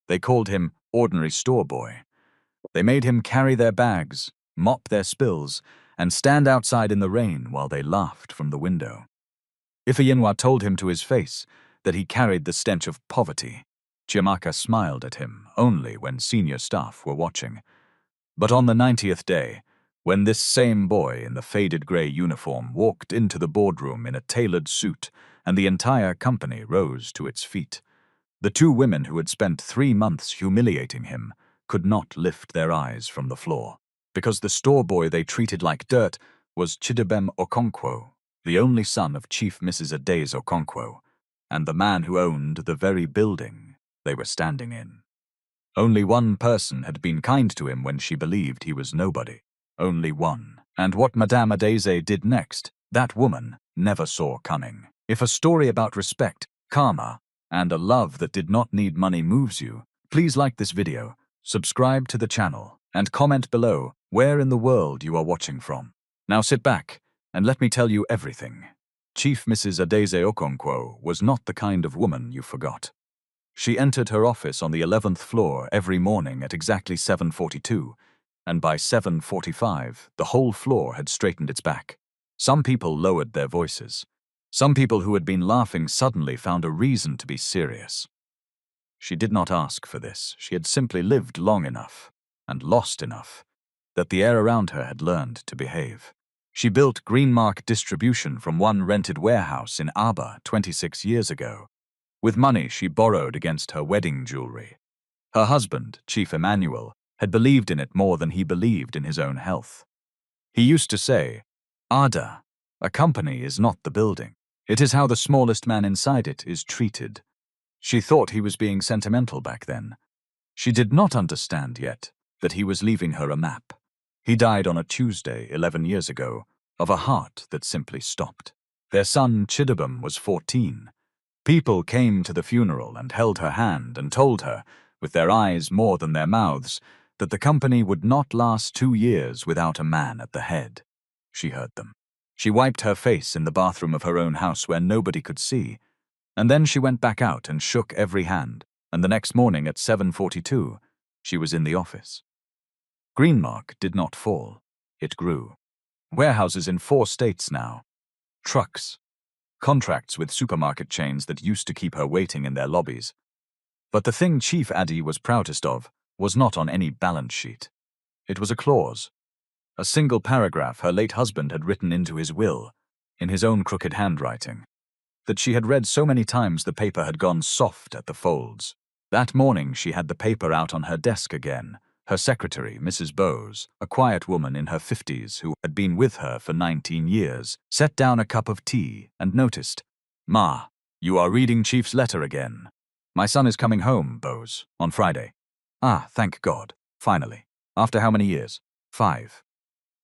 They called him ordinary store boy. They made him carry their bags, mop their spills, and stand outside in the rain while they laughed from the window. Ifeyinwa told him to his face that he carried the stench of poverty. Chiamaka smiled at him only when senior staff were watching. But on the 90th day, when this same boy in the faded grey uniform walked into the boardroom in a tailored suit and the entire company rose to its feet, the two women who had spent 3 months humiliating him could not lift their eyes from the floor, because the store boy they treated like dirt was Chidubem Okonkwo, the only son of Chief Mrs. Adaeze Okonkwo, and the man who owned the very building they were standing in. Only one person had been kind to him when she believed he was nobody. Only one. And what Madame Adaeze did next, that woman never saw coming. If a story about respect, karma, and a love that did not need money moves you, please like this video, subscribe to the channel, and comment below where in the world you are watching from. Now sit back and let me tell you everything. Chief Mrs. Adaeze Okonkwo was not the kind of woman you forgot. She entered her office on the 11th floor every morning at exactly 7:42, and by 7:45, the whole floor had straightened its back. Some people lowered their voices. Some people who had been laughing suddenly found a reason to be serious. She did not ask for this. She had simply lived long enough, and lost enough, that the air around her had learned to behave. She built Greenmark Distribution from one rented warehouse in Aba 26 years ago, with money she borrowed against her wedding jewelry. Her husband, Chief Emmanuel, had believed in it more than he believed in his own health. He used to say, "Ada, a company is not the building. It is how the smallest man inside it is treated." She thought he was being sentimental back then. She did not understand yet that he was leaving her a map. He died on a Tuesday 11 years ago of a heart that simply stopped. Their son Chidubem was 14. People came to the funeral and held her hand and told her, with their eyes more than their mouths, that the company would not last 2 years without a man at the head. She heard them. She wiped her face in the bathroom of her own house where nobody could see, and then she went back out and shook every hand, and the next morning at 7:42, she was in the office. Greenmark did not fall. It grew. Warehouses in 4 states now. Trucks. Contracts with supermarket chains that used to keep her waiting in their lobbies. But the thing Chief Addy was proudest of was not on any balance sheet. It was a clause. A single paragraph her late husband had written into his will, in his own crooked handwriting, that she had read so many times the paper had gone soft at the folds. That morning she had the paper out on her desk again. Her secretary, Mrs. Bowes, a quiet woman in her 50s who had been with her for 19 years, set down a cup of tea and noticed, "Ma, you are reading Chief's letter again." "My son is coming home, Bowes, on Friday." "Ah, thank God, finally. After how many years?" 5.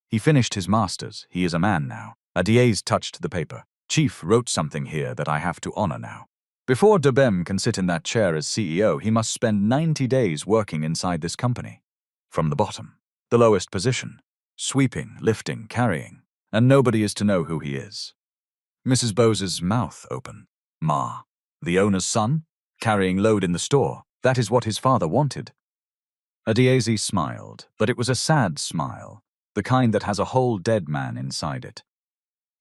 "He finished his master's. He is a man now." Adaeze touched the paper. "Chief wrote something here that I have to honor now. Before Dubem can sit in that chair as CEO, he must spend 90 days working inside this company. From the bottom, the lowest position, sweeping, lifting, carrying, and nobody is to know who he is." Mrs. Bowes's mouth opened. "Ma, the owner's son? Carrying load in the store. That is what his father wanted." Adaeze smiled, but it was a sad smile, the kind that has a whole dead man inside it.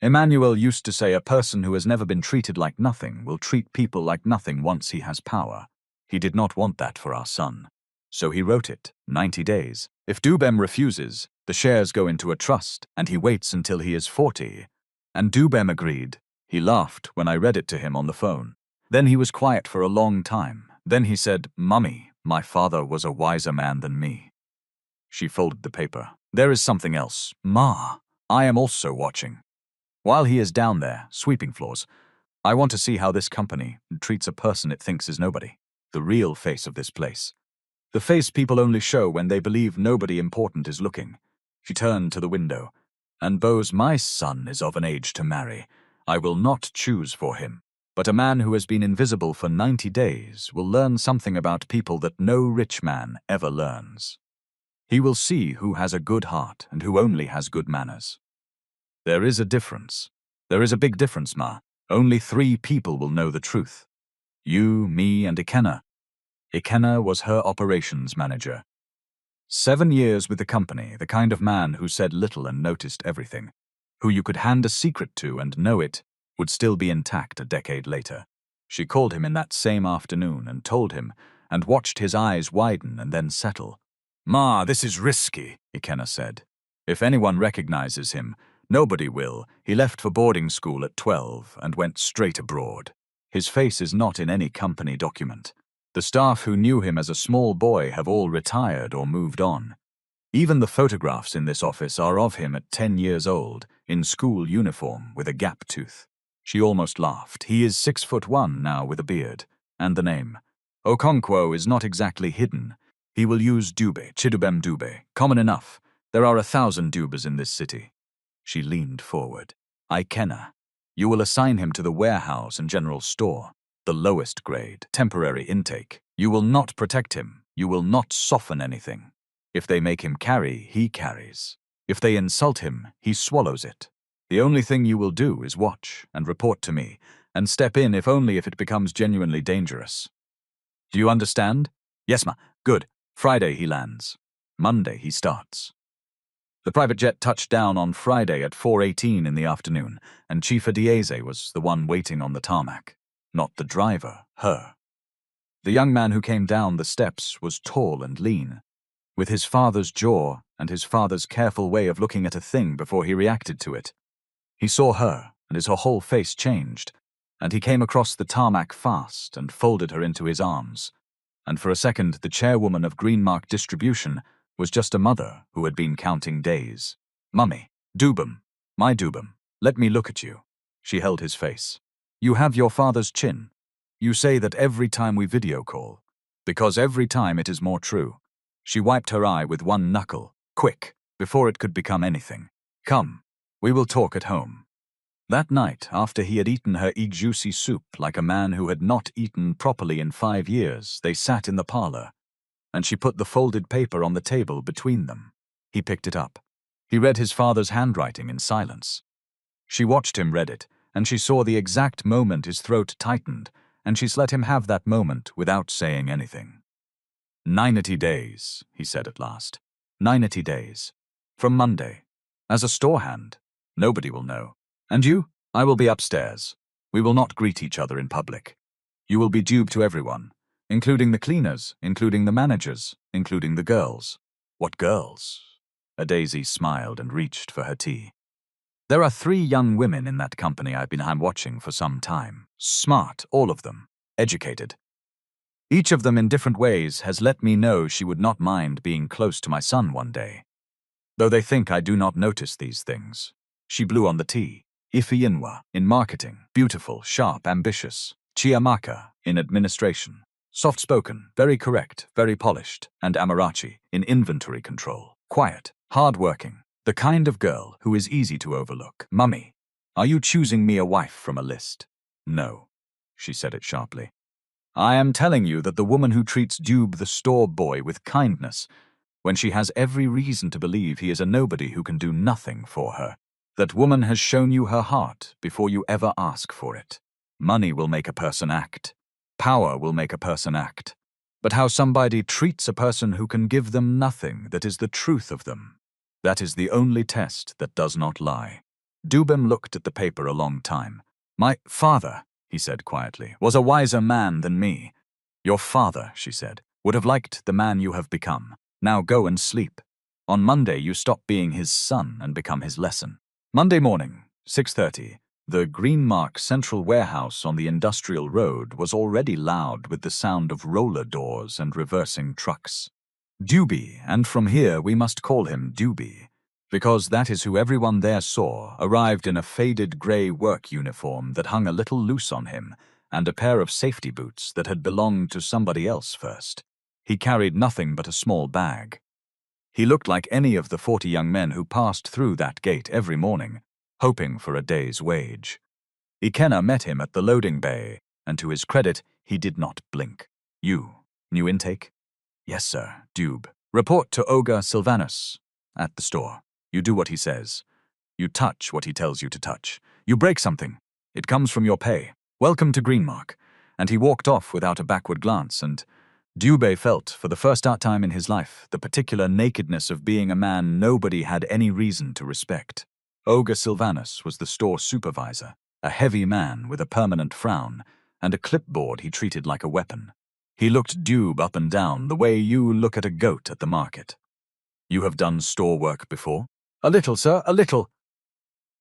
Emmanuel used to say a person who has never been treated like nothing will treat people like nothing once he has power. He did not want that for our son. So he wrote it, 90 days. If Dubem refuses, the shares go into a trust, and he waits until he is 40. And Dubem agreed. He laughed when I read it to him on the phone. Then he was quiet for a long time. Then he said, "Mummy, my father was a wiser man than me." She folded the paper. "There is something else. Ma, I am also watching. While he is down there, sweeping floors, I want to see how this company treats a person it thinks is nobody. The real face of this place. The face people only show when they believe nobody important is looking." She turned to the window. "And Bowes, my son is of an age to marry. I will not choose for him. But a man who has been invisible for 90 days will learn something about people that no rich man ever learns. He will see who has a good heart and who only has good manners. There is a difference. There is a big difference, Ma. Only 3 people will know the truth. You, me, and Ikenna. Ikenna was her operations manager. 7 years with the company, the kind of man who said little and noticed everything, who you could hand a secret to and know it would still be intact a decade later. She called him in that same afternoon and told him, and watched his eyes widen and then settle. "Ma, this is risky," Ikenna said. "If anyone recognizes him, nobody will. He left for boarding school at 12 and went straight abroad. His face is not in any company document. The staff who knew him as a small boy have all retired or moved on. Even the photographs in this office are of him at 10 years old, in school uniform with a gap tooth." She almost laughed. "He is 6'1" now with a beard. And the name. Okonkwo is not exactly hidden. He will use Dube, Chidubem Dube. Common enough. There are 1,000 Dubes in this city." She leaned forward. "Ikenna, you will assign him to the warehouse and general store. The lowest grade, temporary intake. You will not protect him. You will not soften anything. If they make him carry, he carries. If they insult him, he swallows it. The only thing you will do is watch and report to me, and step in if only if it becomes genuinely dangerous. Do you understand?" "Yes, ma. Good. Friday he lands. Monday he starts." The private jet touched down on Friday at 4:18 in the afternoon, and Chifa Diese was the one waiting on the tarmac. Not the driver, her. The young man who came down the steps was tall and lean, with his father's jaw and his father's careful way of looking at a thing before he reacted to it. He saw her, and his whole face changed, and he came across the tarmac fast and folded her into his arms. And for a second the chairwoman of Greenmark Distribution was just a mother who had been counting days. "Mummy, Dubem, my Dubem, let me look at you." She held his face. "You have your father's chin. You say that every time we video call, because every time it is more true." She wiped her eye with one knuckle, quick, before it could become anything. "Come, we will talk at home." That night, after he had eaten her igjusi soup like a man who had not eaten properly in 5 years, they sat in the parlor, and she put the folded paper on the table between them. He picked it up. He read his father's handwriting in silence. She watched him read it, and she saw the exact moment his throat tightened, and she let him have that moment without saying anything. 90 days, he said at last. 90 days. From Monday. As a store hand. Nobody will know. And you? I will be upstairs. We will not greet each other in public. You will be duped to everyone, including the cleaners, including the managers, including the girls. What girls? A Daisy smiled and reached for her tea. There are 3 young women in that company I've been watching for some time. Smart, all of them. Educated. Each of them in different ways has let me know she would not mind being close to my son one day. Though they think I do not notice these things. She blew on the tea. Ifeyinwa, in marketing, beautiful, sharp, ambitious. Chiamaka, in administration. Soft-spoken, very correct, very polished. And Amarachi, in inventory control. Quiet, hard-working. The kind of girl who is easy to overlook. Mummy, are you choosing me a wife from a list? No, she said it sharply. I am telling you that the woman who treats Dube the store boy with kindness, when she has every reason to believe he is a nobody who can do nothing for her, that woman has shown you her heart before you ever ask for it. Money will make a person act. Power will make a person act. But how somebody treats a person who can give them nothing that is the truth of them, that is the only test that does not lie. Dubem looked at the paper a long time. My father, he said quietly, was a wiser man than me. Your father, she said, would have liked the man you have become. Now go and sleep. On Monday you stop being his son and become his lesson. Monday morning, 6:30, the Greenmark Central Warehouse on the Industrial Road was already loud with the sound of roller doors and reversing trucks. Doobie, and from here we must call him Doobie, because that is who everyone there saw, arrived in a faded grey work uniform that hung a little loose on him, and a pair of safety boots that had belonged to somebody else first. He carried nothing but a small bag. He looked like any of the 40 young men who passed through that gate every morning, hoping for a day's wage. Ikenna met him at the loading bay, and to his credit, he did not blink. You, new intake? Yes, sir, Dube. Report to Olga Sylvanus at the store. You do what he says. You touch what he tells you to touch. You break something. It comes from your pay. Welcome to Greenmark. And he walked off without a backward glance, and Dubé felt, for the first time in his life, the particular nakedness of being a man nobody had any reason to respect. Ogre Sylvanus was the store supervisor, a heavy man with a permanent frown, and a clipboard he treated like a weapon. He looked Dube up and down the way you look at a goat at the market. "You have done store work before?" "A little, sir, a little."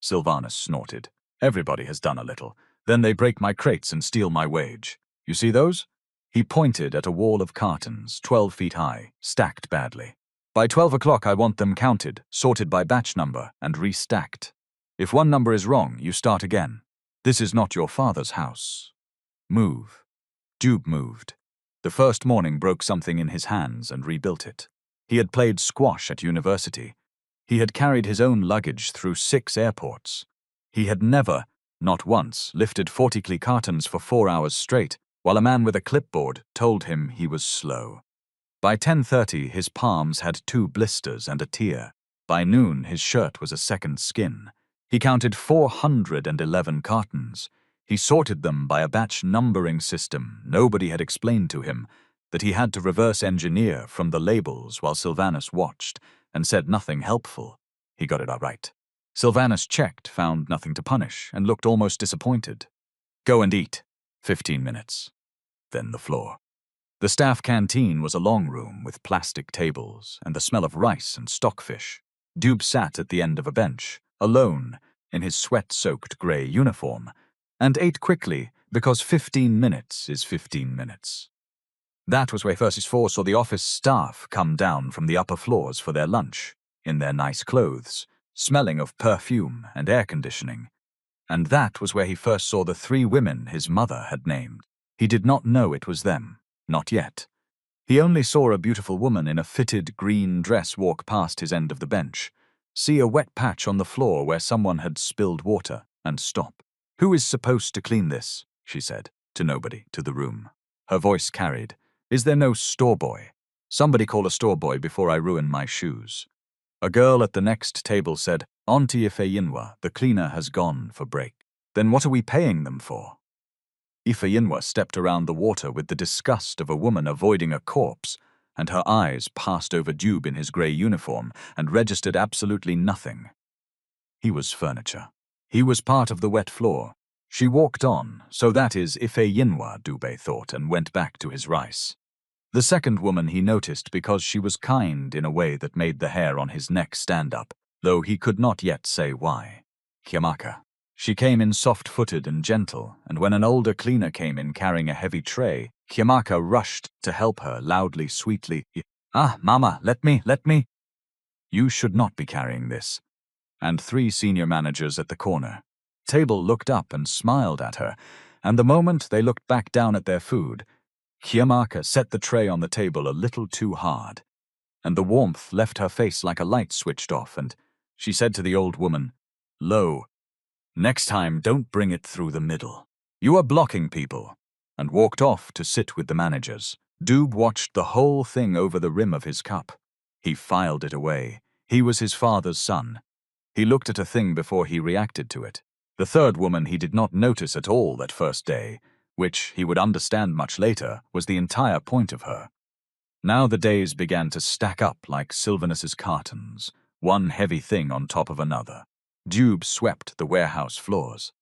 Sylvanus snorted. "Everybody has done a little. Then they break my crates and steal my wage. You see those?" He pointed at a wall of cartons, 12 feet high, stacked badly. "By 12 o'clock I want them counted, sorted by batch number, and restacked. If one number is wrong, you start again. This is not your father's house. Move." Dube moved. The first morning broke something in his hands and rebuilt it. He had played squash at university. He had carried his own luggage through 6 airports. He had never, not once, lifted 40 cartons for 4 hours straight, while a man with a clipboard told him he was slow. By 10:30, his palms had 2 blisters and a tear. By noon, his shirt was a second skin. He counted 411 cartons. He sorted them by a batch numbering system nobody had explained to him, that he had to reverse engineer from the labels while Sylvanus watched and said nothing helpful. He got it all right. Sylvanus checked, found nothing to punish, and looked almost disappointed. "Go and eat." 15 minutes. Then the floor. The staff canteen was a long room with plastic tables and the smell of rice and stockfish. Dube sat at the end of a bench, alone, in his sweat-soaked grey uniform, and ate quickly because 15 minutes is 15 minutes. That was where Versus 4 saw the office staff come down from the upper floors for their lunch, in their nice clothes, smelling of perfume and air conditioning. And that was where he first saw the 3 women his mother had named. He did not know it was them, not yet. He only saw a beautiful woman in a fitted green dress walk past his end of the bench, see a wet patch on the floor where someone had spilled water, and stop. "Who is supposed to clean this?" she said, to nobody, to the room. Her voice carried. "Is there no store boy? Somebody call a store boy before I ruin my shoes." A girl at the next table said, "Auntie Ifeyinwa, the cleaner has gone for break." "Then what are we paying them for?" Ifeyinwa stepped around the water with the disgust of a woman avoiding a corpse, and her eyes passed over Dube in his grey uniform and registered absolutely nothing. He was furniture. He was part of the wet floor. She walked on, so that is Ifeyinwa, Dube thought, and went back to his rice. The second woman he noticed because she was kind in a way that made the hair on his neck stand up, though he could not yet say why. Kiamaka. She came in soft-footed and gentle, and when an older cleaner came in carrying a heavy tray, Kiamaka rushed to help her loudly, sweetly. "Ah, Mama, let me. You should not be carrying this." And 3 senior managers at the corner table looked up and smiled at her, and the moment they looked back down at their food, Kiamaka set the tray on the table a little too hard, and the warmth left her face like a light switched off, and she said to the old woman, "Lo, next time don't bring it through the middle. You are blocking people," and walked off to sit with the managers. Dube watched the whole thing over the rim of his cup. He filed it away. He was his father's son. He looked at a thing before he reacted to it. The third woman he did not notice at all that first day, which he would understand much later was the entire point of her. Now the days began to stack up like Sylvanus's cartons, one heavy thing on top of another. Dube swept the warehouse floors.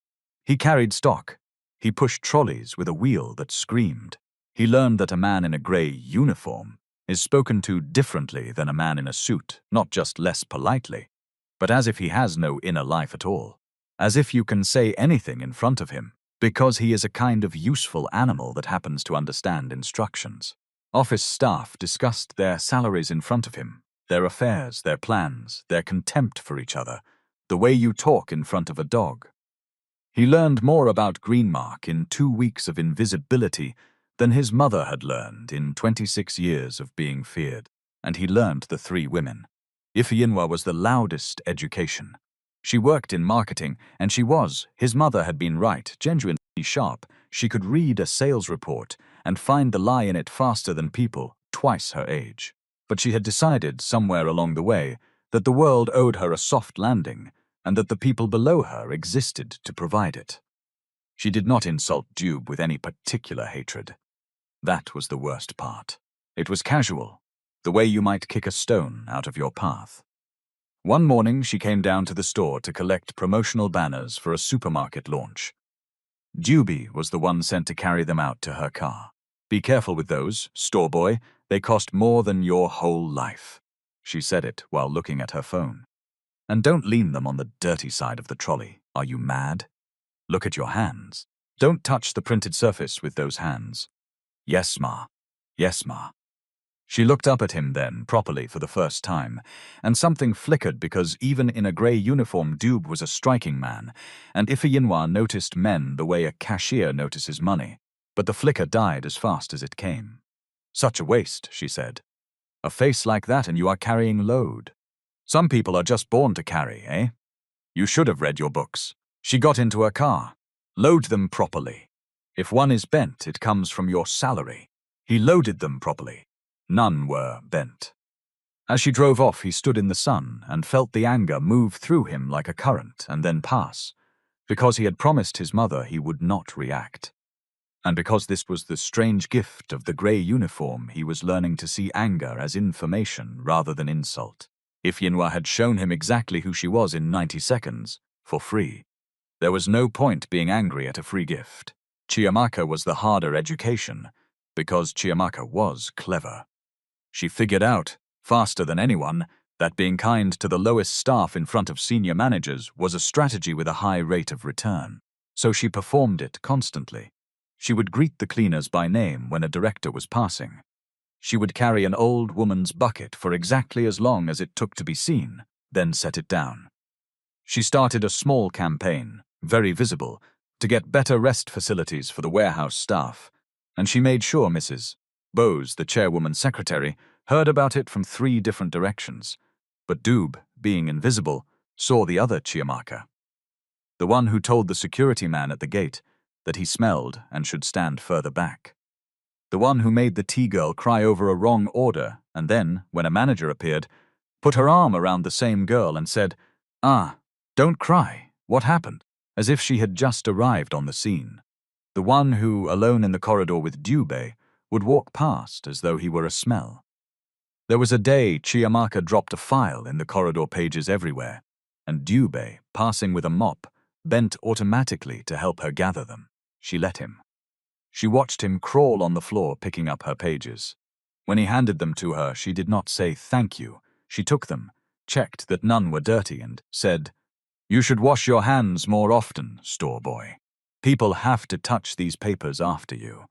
He carried stock. He pushed trolleys with a wheel that screamed. He learned that a man in a grey uniform is spoken to differently than a man in a suit, not just less politely, but as if he has no inner life at all, as if you can say anything in front of him, because he is a kind of useful animal that happens to understand instructions. Office staff discussed their salaries in front of him, their affairs, their plans, their contempt for each other, the way you talk in front of a dog. He learned more about Greenmark in 2 weeks of invisibility than his mother had learned in 26 years of being feared, and he learned the 3 women. Ifeyinwa was the loudest education. She worked in marketing, and his mother had been right, genuinely sharp. She could read a sales report and find the lie in it faster than people twice her age. But she had decided somewhere along the way that the world owed her a soft landing and that the people below her existed to provide it. She did not insult Dube with any particular hatred. That was the worst part. It was casual, the way you might kick a stone out of your path. One morning, she came down to the store to collect promotional banners for a supermarket launch. Dewby was the one sent to carry them out to her car. "Be careful with those, store boy. They cost more than your whole life." She said it while looking at her phone. "And don't lean them on the dirty side of the trolley. Are you mad? Look at your hands. Don't touch the printed surface with those hands." "Yes, Ma. Yes, Ma." She looked up at him then, properly, for the first time, and something flickered because even in a grey uniform Dube was a striking man, and Ifeyinwa noticed men the way a cashier notices money. But the flicker died as fast as it came. "Such a waste," she said. "A face like that and you are carrying load. Some people are just born to carry, eh? You should have read your books." She got into her car. "Load them properly. If one is bent, it comes from your salary." He loaded them properly. None were bent. As she drove off, he stood in the sun and felt the anger move through him like a current and then pass, because he had promised his mother he would not react. And because this was the strange gift of the grey uniform, he was learning to see anger as information rather than insult. Ifeyinwa had shown him exactly who she was in 90 seconds, for free. There was no point being angry at a free gift. Chiamaka was the harder education, because Chiamaka was clever. She figured out, faster than anyone, that being kind to the lowest staff in front of senior managers was a strategy with a high rate of return. So she performed it constantly. She would greet the cleaners by name when a director was passing. She would carry an old woman's bucket for exactly as long as it took to be seen, then set it down. She started a small campaign, very visible, to get better rest facilities for the warehouse staff, and she made sure Mrs. Bowes, the chairwoman's secretary, heard about it from 3 different directions. But Dube, being invisible, saw the other Chiamaka. The one who told the security man at the gate that he smelled and should stand further back. The one who made the tea girl cry over a wrong order and then, when a manager appeared, put her arm around the same girl and said, "Ah, don't cry, what happened?" as if she had just arrived on the scene. The one who, alone in the corridor with Dube, would walk past as though he were a smell. There was a day Chiamaka dropped a file in the corridor pages everywhere, and Dube, passing with a mop, bent automatically to help her gather them. She let him. She watched him crawl on the floor picking up her pages. When he handed them to her, she did not say thank you. She took them, checked that none were dirty, and said, "You should wash your hands more often, store boy. People have to touch these papers after you."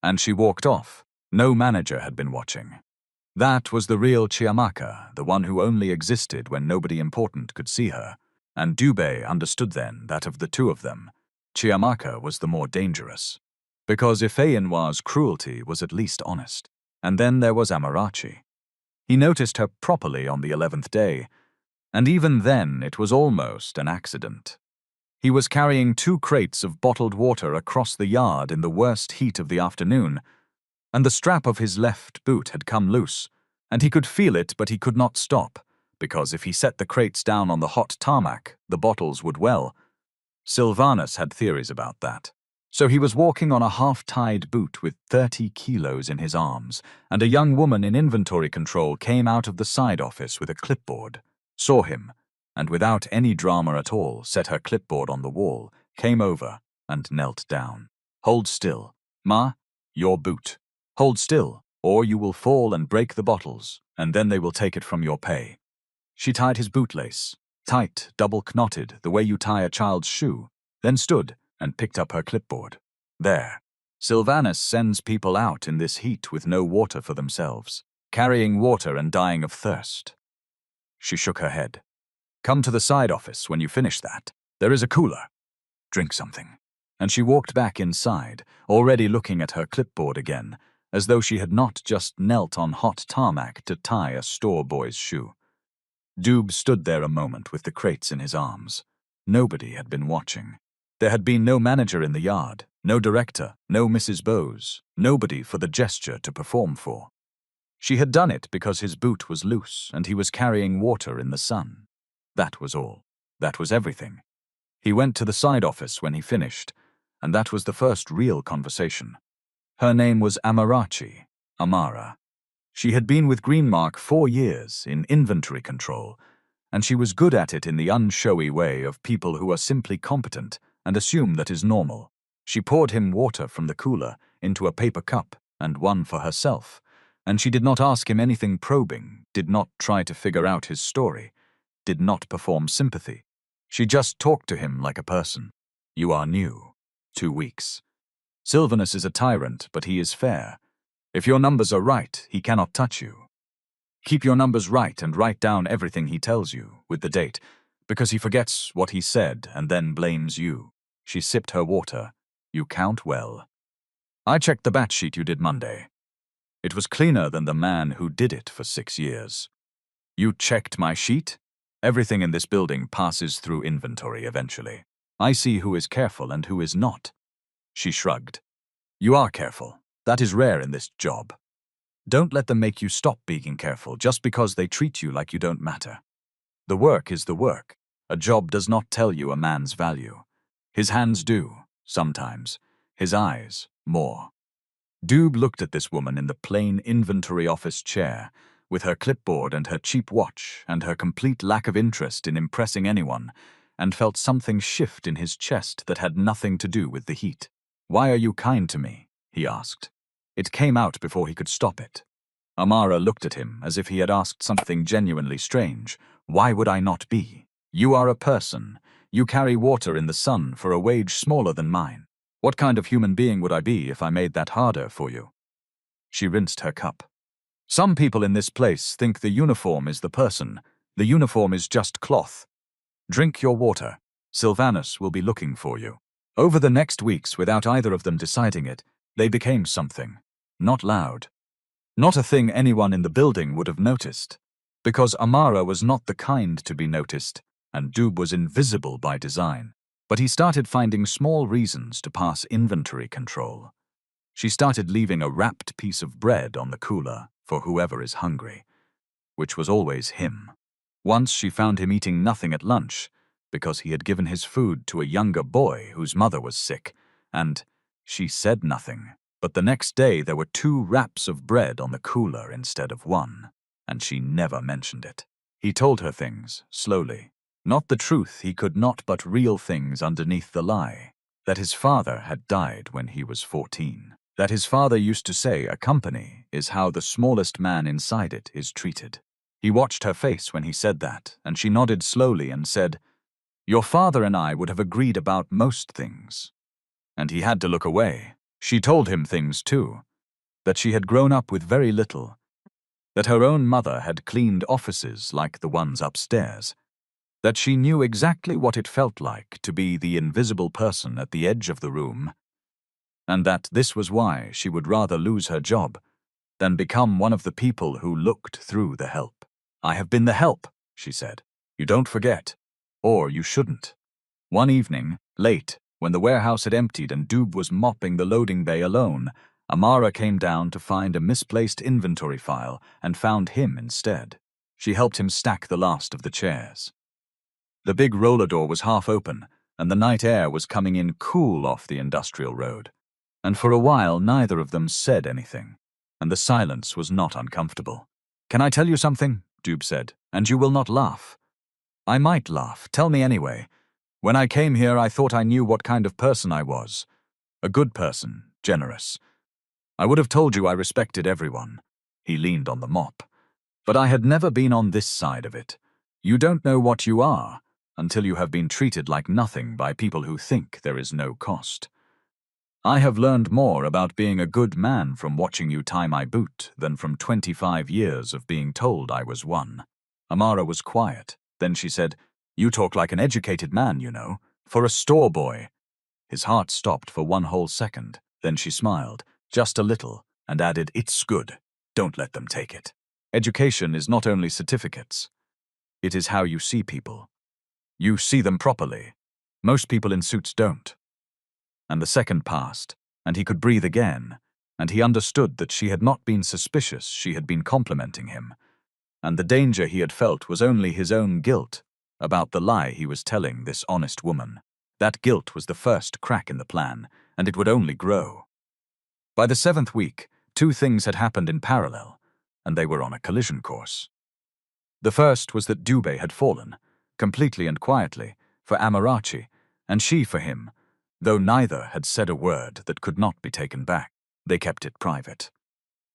And she walked off. No manager had been watching. That was the real Chiamaka, the one who only existed when nobody important could see her. And Dube understood then that of the 2 of them, Chiamaka was the more dangerous. Because Ifeyinwa's cruelty was at least honest. And then there was Amarachi. He noticed her properly on the 11th day, and even then it was almost an accident. He was carrying 2 crates of bottled water across the yard in the worst heat of the afternoon, and the strap of his left boot had come loose, and he could feel it but he could not stop, because if he set the crates down on the hot tarmac, the bottles would well. Sylvanus had theories about that. So he was walking on a half-tied boot with 30 kilos in his arms, and a young woman in inventory control came out of the side office with a clipboard, saw him, and without any drama at all set her clipboard on the wall, came over, and knelt down. "Hold still. Ma, your boot. Hold still, or you will fall and break the bottles, and then they will take it from your pay." She tied his bootlace, tight, double-knotted, the way you tie a child's shoe, then stood and picked up her clipboard. "There. Sylvanus sends people out in this heat with no water for themselves, carrying water and dying of thirst." She shook her head. "Come to the side office when you finish that. There is a cooler. Drink something." And she walked back inside, already looking at her clipboard again, as though she had not just knelt on hot tarmac to tie a store boy's shoe. Dube stood there a moment with the crates in his arms. Nobody had been watching. There had been no manager in the yard, no director, no Mrs. Bowes, nobody for the gesture to perform for. She had done it because his boot was loose and he was carrying water in the sun. That was all. That was everything. He went to the side office when he finished, and that was the first real conversation. Her name was Amarachi, Amara. She had been with Greenmark 4 years in inventory control, and she was good at it in the unshowy way of people who are simply competent and assume that is normal. She poured him water from the cooler into a paper cup and one for herself, and she did not ask him anything probing, did not try to figure out his story, did not perform sympathy. She just talked to him like a person. You are new. 2 weeks. Sylvanus is a tyrant, but he is fair. If your numbers are right, he cannot touch you. Keep your numbers right and write down everything he tells you, with the date, because he forgets what he said and then blames you. She sipped her water. You count well. I checked the batch sheet you did Monday. It was cleaner than the man who did it for 6 years. You checked my sheet? Everything in this building passes through inventory eventually. I see who is careful and who is not. She shrugged. You are careful. That is rare in this job. Don't let them make you stop being careful just because they treat you like you don't matter. The work is the work. A job does not tell you a man's value. His hands do, sometimes. His eyes, more. Doob looked at this woman in the plain inventory office chair, with her clipboard and her cheap watch and her complete lack of interest in impressing anyone, and felt something shift in his chest that had nothing to do with the heat. Why are you kind to me? He asked. It came out before he could stop it. Amara looked at him as if he had asked something genuinely strange. Why would I not be? You are a person. You carry water in the sun for a wage smaller than mine. What kind of human being would I be if I made that harder for you? She rinsed her cup. Some people in this place think the uniform is the person. The uniform is just cloth. Drink your water. Sylvanus will be looking for you. Over the next weeks, without either of them deciding it, they became something. Not loud. Not a thing anyone in the building would have noticed. Because Amara was not the kind to be noticed, and Doob was invisible by design. But he started finding small reasons to pass inventory control. She started leaving a wrapped piece of bread on the cooler for whoever is hungry, which was always him. Once she found him eating nothing at lunch because he had given his food to a younger boy whose mother was sick, and she said nothing. But the next day there were 2 wraps of bread on the cooler instead of 1, and she never mentioned it. He told her things, slowly. Not the truth, he could not, but real things underneath the lie. That his father had died when he was 14. That his father used to say a company is how the smallest man inside it is treated. He watched her face when he said that, and she nodded slowly and said, Your father and I would have agreed about most things. And he had to look away. She told him things too. That she had grown up with very little. That her own mother had cleaned offices like the ones upstairs. That she knew exactly what it felt like to be the invisible person at the edge of the room, and that this was why she would rather lose her job than become one of the people who looked through the help. I have been the help, she said. You don't forget. Or you shouldn't. One evening, late, when the warehouse had emptied and Doob was mopping the loading bay alone, Amara came down to find a misplaced inventory file and found him instead. She helped him stack the last of the chairs. The big roller door was half open, and the night air was coming in cool off the industrial road. And for a while neither of them said anything, and the silence was not uncomfortable. Can I tell you something? Doob said, and you will not laugh. I might laugh. Tell me anyway. When I came here I thought I knew what kind of person I was. A good person, generous. I would have told you I respected everyone. He leaned on the mop. But I had never been on this side of it. You don't know what you are until you have been treated like nothing by people who think there is no cost. I have learned more about being a good man from watching you tie my boot than from 25 years of being told I was one. Amara was quiet. Then she said, You talk like an educated man, you know, for a store boy. His heart stopped for 1 whole second. Then she smiled, just a little, and added, It's good. Don't let them take it. Education is not only certificates. It is how you see people. You see them properly. Most people in suits don't. And the second passed, and he could breathe again, and he understood that she had not been suspicious, she had been complimenting him. And the danger he had felt was only his own guilt about the lie he was telling this honest woman. That guilt was the first crack in the plan, and it would only grow. By the 7th week, two things had happened in parallel, and they were on a collision course. The first was that Dube had fallen, completely and quietly, for Amarachi, and she for him, though neither had said a word that could not be taken back. They kept it private.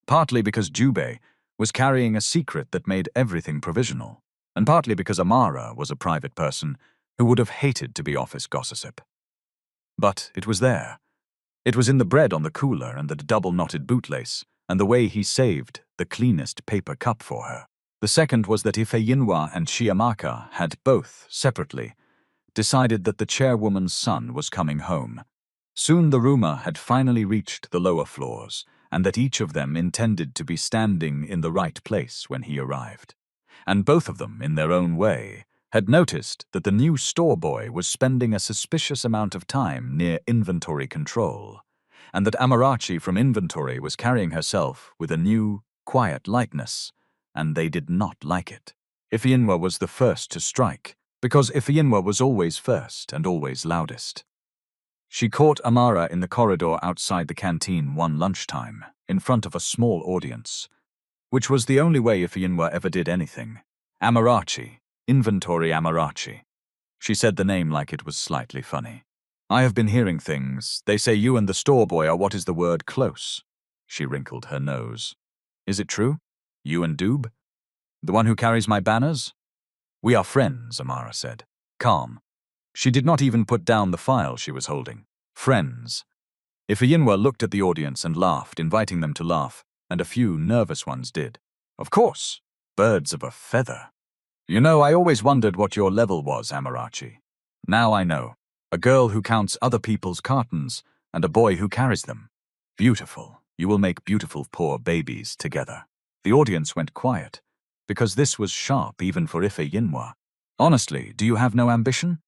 Partly because Dube was carrying a secret that made everything provisional, and partly because Amara was a private person who would have hated to be office gossip. But it was there. It was in the bread on the cooler and the double-knotted bootlace, and the way he saved the cleanest paper cup for her. The second was that Ifeyinwa and Chiamaka had both, separately, decided that the chairwoman's son was coming home. Soon the rumor had finally reached the lower floors, and that each of them intended to be standing in the right place when he arrived. And both of them, in their own way, had noticed that the new store boy was spending a suspicious amount of time near inventory control, and that Amarachi from inventory was carrying herself with a new, quiet lightness, and they did not like it. Ifeyinwa was the first to strike, because Ifeyinwa was always first and always loudest. She caught Amara in the corridor outside the canteen one lunchtime, in front of a small audience, which was the only way Ifeyinwa ever did anything. Amarachi, inventory Amarachi. She said the name like it was slightly funny. I have been hearing things. They say you and the store boy are what is the word close. She wrinkled her nose. Is it true? You and Dube? The one who carries my banners? We are friends, Amara said. Calm. She did not even put down the file she was holding. Friends. Ifeyinwa looked at the audience and laughed, inviting them to laugh, and a few nervous ones did. Of course. Birds of a feather. You know, I always wondered what your level was, Amarachi. Now I know. A girl who counts other people's cartons, and a boy who carries them. Beautiful. You will make beautiful poor babies together. The audience went quiet, because this was sharp even for Ifeyinwa. Honestly, do you have no ambition?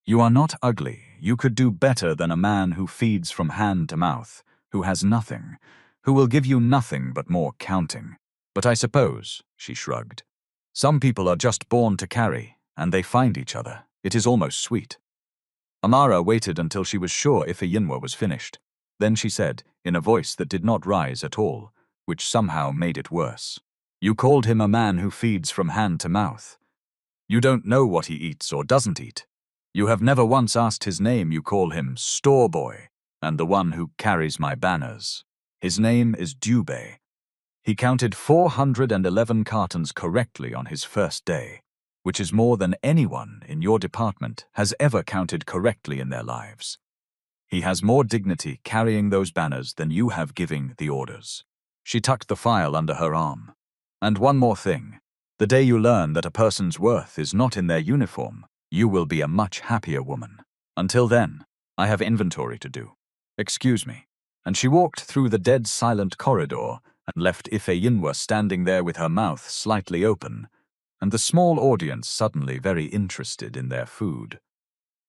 You are not ugly. You could do better than a man who feeds from hand to mouth, who has nothing, who will give you nothing but more counting. But I suppose, she shrugged, some people are just born to carry, and they find each other. It is almost sweet. Amara waited until she was sure Ifeyinwa was finished. Then she said, in a voice that did not rise at all, which somehow made it worse. You called him a man who feeds from hand to mouth. You don't know what he eats or doesn't eat. You have never once asked his name. You call him store boy, and the one who carries my banners. His name is Dube. He counted 411 cartons correctly on his first day, which is more than anyone in your department has ever counted correctly in their lives. He has more dignity carrying those banners than you have giving the orders. She tucked the file under her arm. And one more thing. The day you learn that a person's worth is not in their uniform, you will be a much happier woman. Until then, I have inventory to do. Excuse me. And she walked through the dead silent corridor and left Ifeyinwa standing there with her mouth slightly open, and the small audience suddenly very interested in their food.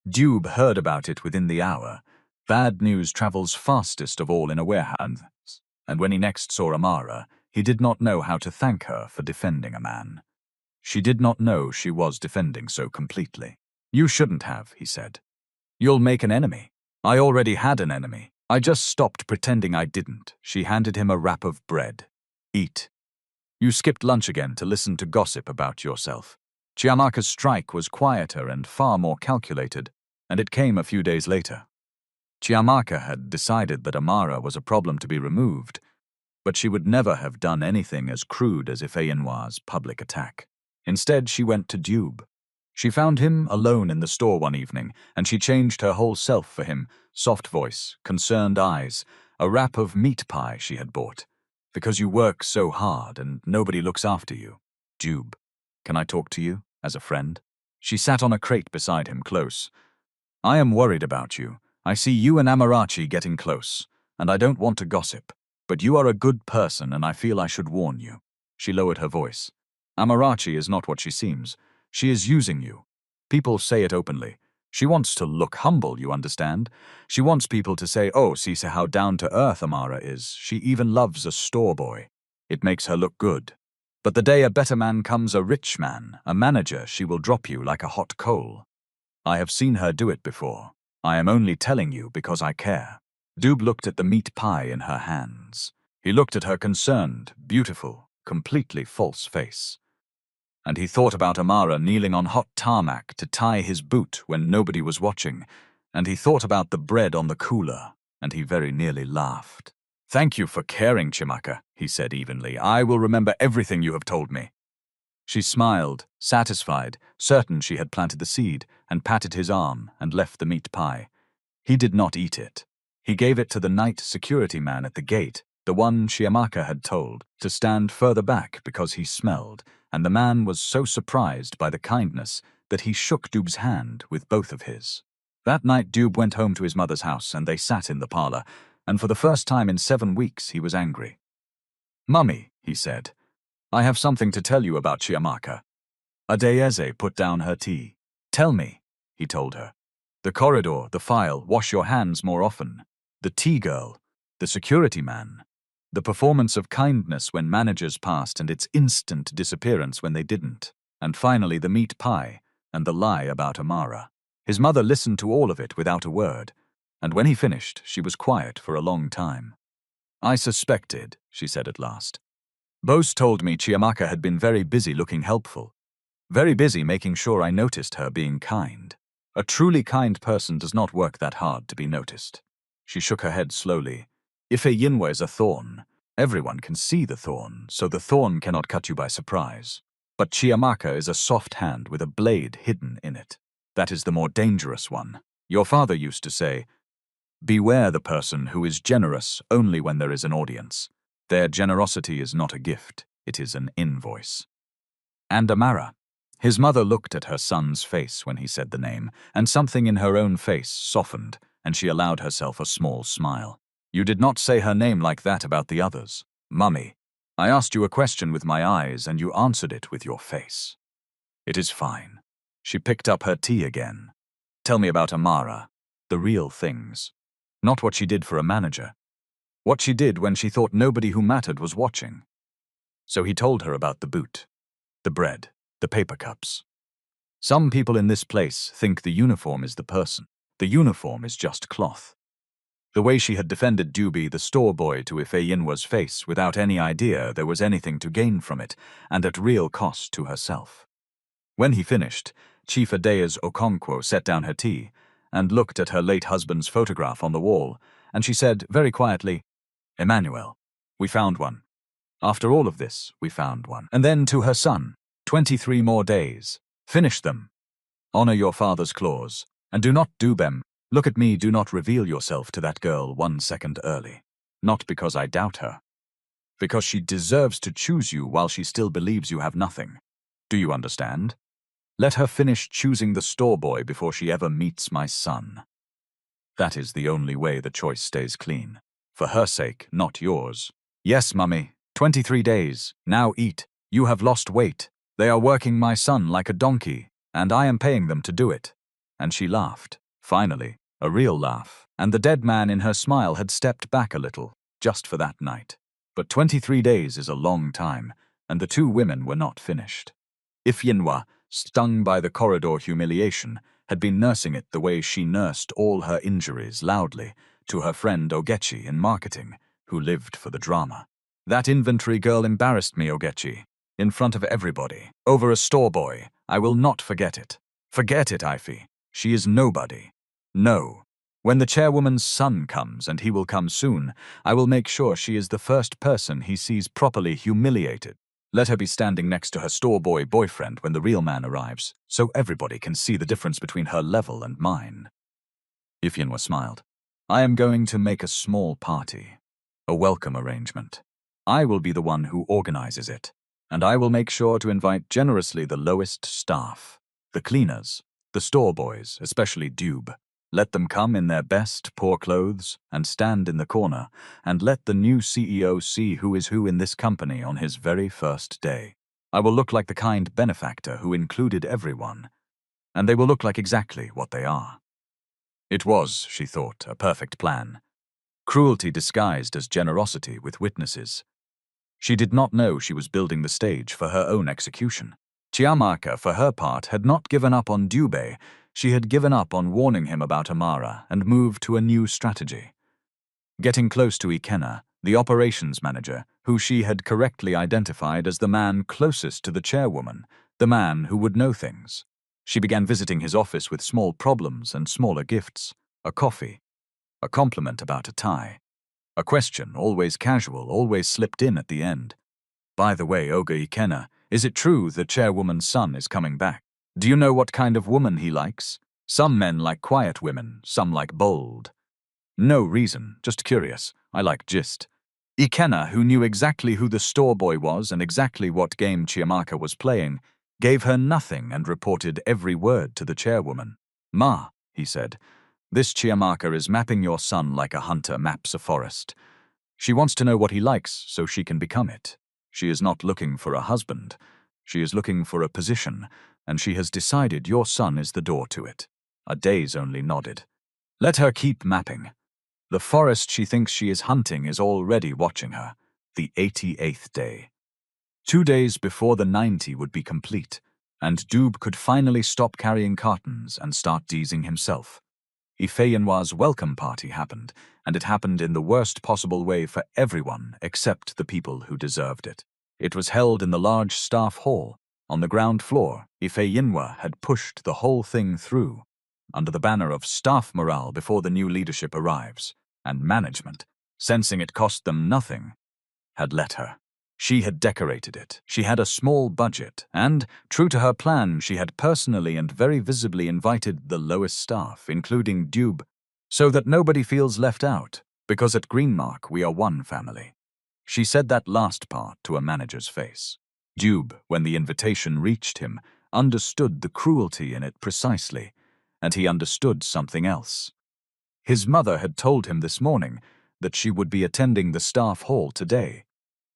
Dube heard about it within the hour. Bad news travels fastest of all in a warehouse, and when he next saw Amara, he did not know how to thank her for defending a man. She did not know she was defending so completely. You shouldn't have, he said. You'll make an enemy. I already had an enemy. I just stopped pretending I didn't. She handed him a wrap of bread. Eat. You skipped lunch again to listen to gossip about yourself. Chiamaka's strike was quieter and far more calculated, and it came a few days later. Chiamaka had decided that Amara was a problem to be removed, but she would never have done anything as crude as Ifeyinwa's public attack. Instead, she went to Dube. She found him alone in the store one evening, and she changed her whole self for him, soft voice, concerned eyes, a wrap of meat pie she had bought. Because you work so hard and nobody looks after you. Dube, can I talk to you, as a friend? She sat on a crate beside him, close. I am worried about you. I see you and Amarachi getting close, and I don't want to gossip. But you are a good person, and I feel I should warn you. She lowered her voice. Amarachi is not what she seems. She is using you. People say it openly. She wants to look humble, you understand? She wants people to say, oh, see how down-to-earth Amara is. She even loves a store boy. It makes her look good. But the day a better man comes, a rich man, a manager, she will drop you like a hot coal. I have seen her do it before. I am only telling you because I care. Doob looked at the meat pie in her hands. He looked at her concerned, beautiful, completely false face. And he thought about Amara kneeling on hot tarmac to tie his boot when nobody was watching, and he thought about the bread on the cooler, and he very nearly laughed. "Thank you for caring, Chimaka," he said evenly. "I will remember everything you have told me." She smiled, satisfied, certain she had planted the seed, and patted his arm and left the meat pie. He did not eat it. He gave it to the night security man at the gate, the one Chiamaka had told to stand further back because he smelled, and the man was so surprised by the kindness that he shook Doob's hand with both of his. That night Doob went home to his mother's house and they sat in the parlor, and for the first time in 7 weeks he was angry. "Mummy," he said, "I have something to tell you about Chiamaka." Adeyeze put down her tea. "Tell me," he told her. "The corridor, the file, wash your hands more often. The tea girl, the security man. The performance of kindness when managers passed and its instant disappearance when they didn't. And finally the meat pie and the lie about Amara." His mother listened to all of it without a word, and when he finished, she was quiet for a long time. "I suspected," she said at last. "Bose told me Chiamaka had been very busy looking helpful. Very busy making sure I noticed her being kind. A truly kind person does not work that hard to be noticed." She shook her head slowly. "Ife Yinwa is a thorn. Everyone can see the thorn, so the thorn cannot cut you by surprise. But Chiamaka is a soft hand with a blade hidden in it. That is the more dangerous one. Your father used to say, 'Beware the person who is generous only when there is an audience. Their generosity is not a gift, it is an invoice.'" And Amara. His mother looked at her son's face when he said the name, and something in her own face softened, and she allowed herself a small smile. "You did not say her name like that about the others. Mummy, I asked you a question with my eyes, and you answered it with your face." "It is fine." She picked up her tea again. "Tell me about Amara, the real things. Not what she did for a manager. What she did when she thought nobody who mattered was watching." So he told her about the boot, the bread, the paper cups. "Some people in this place think the uniform is the person. The uniform is just cloth." The way she had defended Doobie, the store boy, to Ife Yinwa's face without any idea there was anything to gain from it, and at real cost to herself. When he finished, Chief Adeyes Okonkwo set down her tea and looked at her late husband's photograph on the wall, and she said very quietly, "Emmanuel, we found one. After all of this, we found one." And then to her son, 23 more days. Finish them. Honor your father's clause, and do not do them. Look at me, do not reveal yourself to that girl 1 second early. Not because I doubt her. Because she deserves to choose you while she still believes you have nothing. Do you understand? Let her finish choosing the store boy before she ever meets my son. That is the only way the choice stays clean. For her sake, not yours. Yes, Mummy, 23 days. Now eat. You have lost weight. They are working my son like a donkey, and I am paying them to do it." And she laughed, finally, a real laugh, and the dead man in her smile had stepped back a little, just for that night. But 23 days is a long time, and the two women were not finished. If Yinwa, stung by the corridor humiliation, had been nursing it the way she nursed all her injuries loudly to her friend Ogechi in marketing, who lived for the drama. "That inventory girl embarrassed me, Ogechi, in front of everybody, over a store boy. I will not forget it. Forget it, Ife. She is nobody. No. When the chairwoman's son comes, and he will come soon, I will make sure she is the first person he sees properly humiliated. Let her be standing next to her store boy boyfriend when the real man arrives, so everybody can see the difference between her level and mine." Ifyinwa smiled. "I am going to make a small party, a welcome arrangement. I will be the one who organizes it, and I will make sure to invite generously the lowest staff, the cleaners, the store boys, especially Dube. Let them come in their best poor clothes and stand in the corner, and let the new CEO see who is who in this company on his very first day. I will look like the kind benefactor who included everyone, and they will look like exactly what they are." It was, she thought, a perfect plan. Cruelty disguised as generosity with witnesses. She did not know she was building the stage for her own execution. Chiamaka, for her part, had not given up on Dube. She had given up on warning him about Amara and moved to a new strategy. getting close to Ikenna, the operations manager, who she had correctly identified as the man closest to the chairwoman, the man who would know things. She began visiting his office with small problems and smaller gifts, a coffee, a compliment about a tie, a question, always casual, always slipped in at the end. By the way, Ogre Ikenna, is it true the chairwoman's son is coming back? Do you know what kind of woman he likes? Some men like quiet women, some like bold. No reason, just curious. I like gist. Ikenna, who knew exactly who the store boy was and exactly what game Chiamaka was playing, gave her nothing and reported every word to the chairwoman. Ma, he said, this Chiamaka is mapping your son like a hunter maps a forest. She wants to know what he likes so she can become it. She is not looking for a husband. She is looking for a position, and she has decided your son is the door to it. Adaze only nodded. Let her keep mapping. The forest she thinks she is hunting is already watching her. The 88th day. 2 days before the 90 would be complete, and Doob could finally stop carrying cartons and start deezing himself. Ifeanwa's welcome party happened, and it happened in the worst possible way for everyone except the people who deserved it. It was held in the large staff hall. On the ground floor, Ifeanwa had pushed the whole thing through, under the banner of staff morale before the new leadership arrives, and management, sensing it cost them nothing, had let her. She had decorated it. She had a small budget, and, true to her plan, she had personally and very visibly invited the lowest staff, including Dube, so that nobody feels left out, because at Greenmark we are one family. She said that last part to a manager's face. Dube, when the invitation reached him, understood the cruelty in it precisely, and he understood something else. His mother had told him this morning that she would be attending the staff hall today,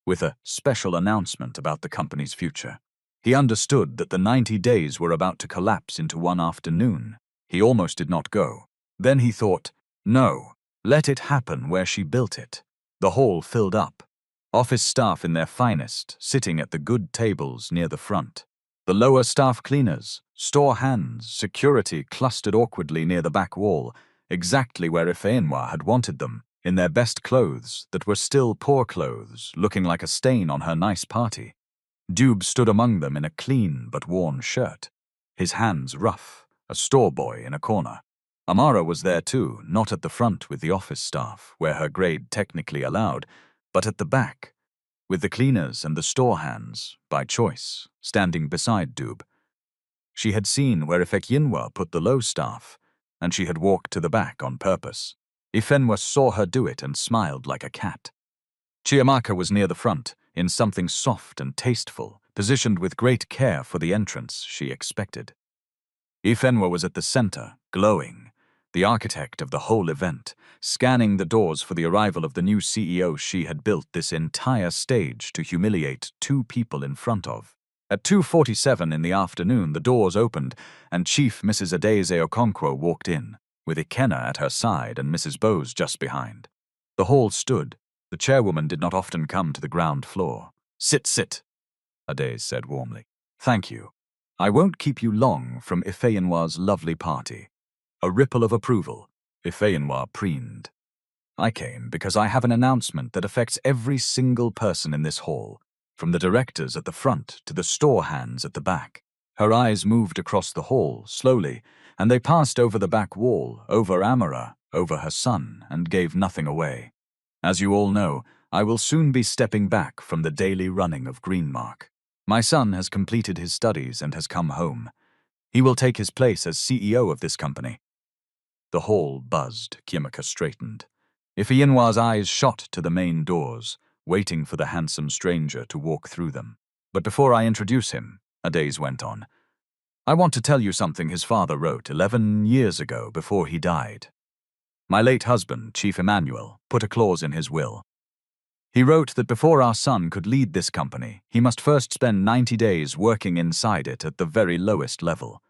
with a special announcement about the company's future. He understood that the 90 days were about to collapse into one afternoon. He almost did not go. Then he thought, no, let it happen where she built it. The hall filled up. Office staff in their finest, sitting at the good tables near the front. The lower staff cleaners, store hands, security clustered awkwardly near the back wall, exactly where Ifeanwa had wanted them, in their best clothes that were still poor clothes, looking like a stain on her nice party. Dube stood among them in a clean but worn shirt, his hands rough, a store boy in a corner. Amara was there too, not at the front with the office staff, where her grade technically allowed, but at the back, with the cleaners and the store hands, by choice, standing beside Dube. She had seen where Ifeanwa put the low staff, and she had walked to the back on purpose. Ifenwa saw her do it and smiled like a cat. Chiamaka was near the front, in something soft and tasteful, positioned with great care for the entrance she expected. Ifenwa was at the center, glowing, the architect of the whole event, scanning the doors for the arrival of the new CEO she had built this entire stage to humiliate 2 people in front of. At 2:47 in the afternoon, the doors opened, and Chief Mrs. Adaeze Okonkwo walked in, with Ikenna at her side and Mrs. Bowes just behind. The hall stood. The chairwoman did not often come to the ground floor. Sit, sit, Adaze said warmly. Thank you. I won't keep you long from Ifeanwa's lovely party. A ripple of approval. Ifeanwa preened. I came because I have an announcement that affects every single person in this hall, from the directors at the front to the store hands at the back. Her eyes moved across the hall, slowly, and they passed over the back wall, over Amara, over her son, and gave nothing away. As you all know, I will soon be stepping back from the daily running of Greenmark. My son has completed his studies and has come home. He will take his place as CEO of this company. The hall buzzed. Chiamaka straightened. Ifeanwa's eyes shot to the main doors, waiting for the handsome stranger to walk through them. But before I introduce him, Adaze went on, I want to tell you something his father wrote 11 years ago before he died. My late husband, Chief Emmanuel, put a clause in his will. He wrote that before our son could lead this company, he must first spend 90 days working inside it at the very lowest level,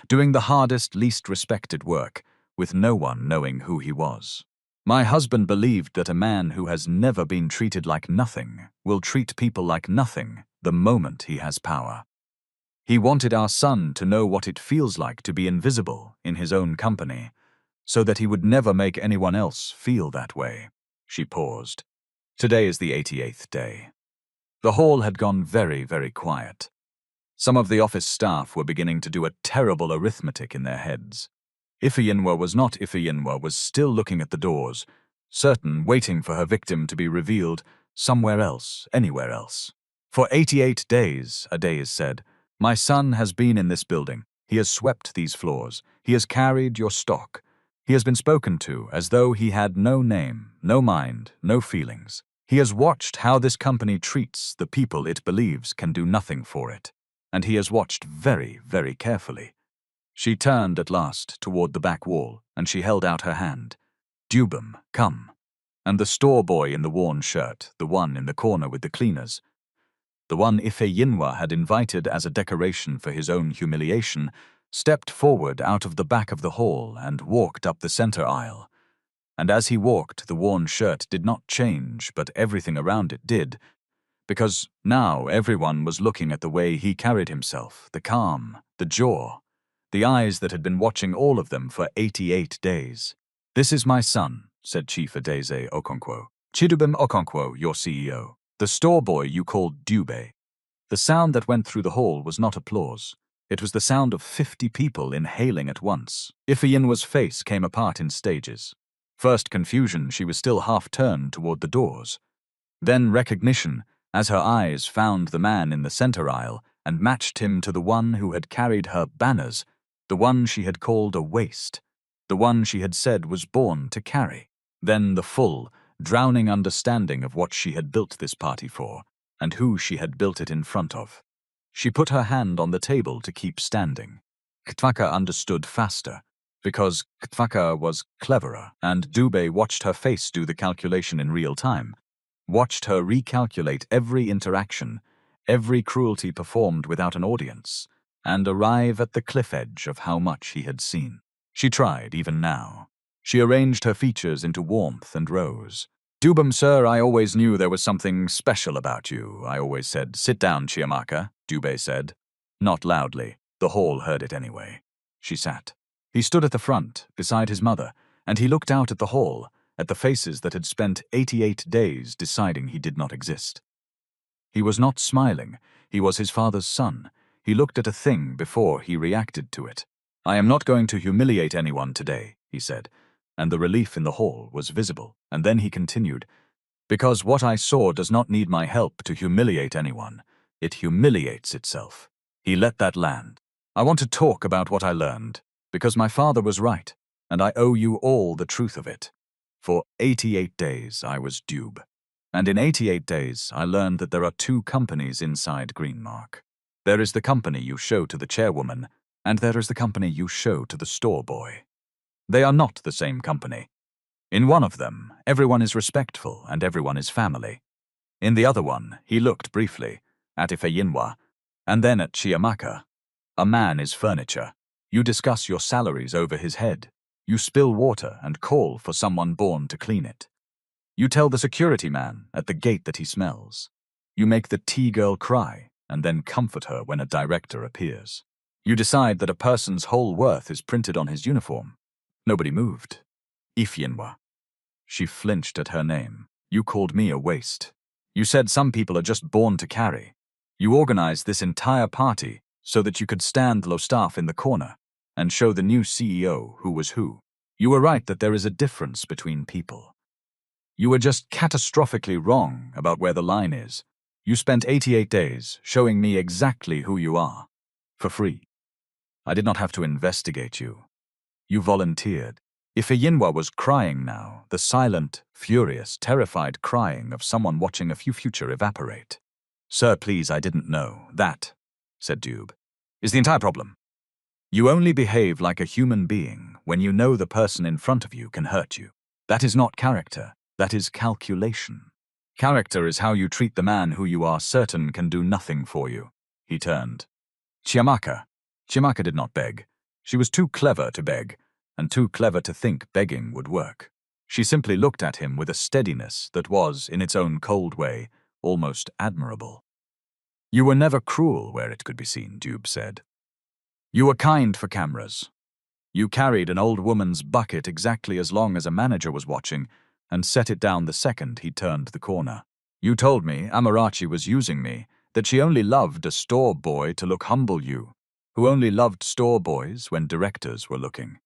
doing the hardest, least respected work, with no one knowing who he was. My husband believed that a man who has never been treated like nothing will treat people like nothing the moment he has power. He wanted our son to know what it feels like to be invisible in his own company, so that he would never make anyone else feel that way. She paused. Today is the 88th day. The hall had gone very, very quiet. Some of the office staff were beginning to do a terrible arithmetic in their heads. Ifeyinwa was still looking at the doors, certain, waiting for her victim to be revealed somewhere else, anywhere else. For 88 days, Adaze said, my son has been in this building. He has swept these floors. He has carried your stock. He has been spoken to as though he had no name, no mind, no feelings. He has watched how this company treats the people it believes can do nothing for it. And he has watched very, very carefully. She turned at last toward the back wall, and she held out her hand. Dubum, come. And the store boy in the worn shirt, the one in the corner with the cleaners, the one Ifeyinwa had invited as a decoration for his own humiliation, stepped forward out of the back of the hall and walked up the center aisle. And as he walked, the worn shirt did not change, but everything around it did, because now everyone was looking at the way he carried himself, the calm, the jaw, the eyes that had been watching all of them for 88 days. This is my son, said Chief Adaze Okonkwo. Chidubem Okonkwo, your CEO. The store boy you called Dube. The sound that went through the hall was not applause. It was the sound of 50 people inhaling at once. Ifeyinwa's face came apart in stages. First confusion, she was still half turned toward the doors. Then recognition, as her eyes found the man in the center aisle and matched him to the one who had carried her banners, the one she had called a waste, the one she had said was born to carry. Then the full, drowning understanding of what she had built this party for, and who she had built it in front of. She put her hand on the table to keep standing. Ktwaka understood faster, because Ktwaka was cleverer, and Dube watched her face do the calculation in real time, watched her recalculate every interaction, every cruelty performed without an audience, and arrive at the cliff edge of how much he had seen. She tried, even now. She arranged her features into warmth and rose. Dubum, sir, I always knew there was something special about you. I always said, sit down, Chiamaka, Dube said. Not loudly. The hall heard it anyway. She sat. He stood at the front, beside his mother, and he looked out at the hall, at the faces that had spent 88 days deciding he did not exist. He was not smiling. He was his father's son. He looked at a thing before he reacted to it. I am not going to humiliate anyone today, he said, and the relief in the hall was visible. And then he continued, because what I saw does not need my help to humiliate anyone. It humiliates itself. He let that land. I want to talk about what I learned, because my father was right, and I owe you all the truth of it. For 88 days I was Dube, and in 88 days I learned that there are two companies inside Greenmark. There is the company you show to the chairwoman, and there is the company you show to the store boy. They are not the same company. In one of them, everyone is respectful and everyone is family. In the other one, he looked briefly at Ifeyinwa, and then at Chiamaka. A man is furniture. You discuss your salaries over his head. You spill water and call for someone born to clean it. You tell the security man at the gate that he smells. You make the tea girl cry and then comfort her when a director appears. You decide that a person's whole worth is printed on his uniform. Nobody moved. Ifeyinwa. She flinched at her name. You called me a waste. You said some people are just born to carry. You organized this entire party so that you could stand low staff in the corner and show the new CEO who was who. You were right that there is a difference between people. You were just catastrophically wrong about where the line is. You spent 88 days showing me exactly who you are. For free. I did not have to investigate you. You volunteered. Ifeyinwa was crying now, the silent, furious, terrified crying of someone watching a future evaporate. Sir, please, I didn't know. That, said Dube, is the entire problem. You only behave like a human being when you know the person in front of you can hurt you. That is not character. That is calculation. Character is how you treat the man who you are certain can do nothing for you. He turned. Chiamaka. Chiamaka did not beg. She was too clever to beg, and too clever to think begging would work. She simply looked at him with a steadiness that was, in its own cold way, almost admirable. You were never cruel where it could be seen, Dube said. You were kind for cameras. You carried an old woman's bucket exactly as long as a manager was watching, and set it down the second he turned the corner. You told me Amarachi was using me, that she only loved a store boy to look humble you, who only loved store boys when directors were looking.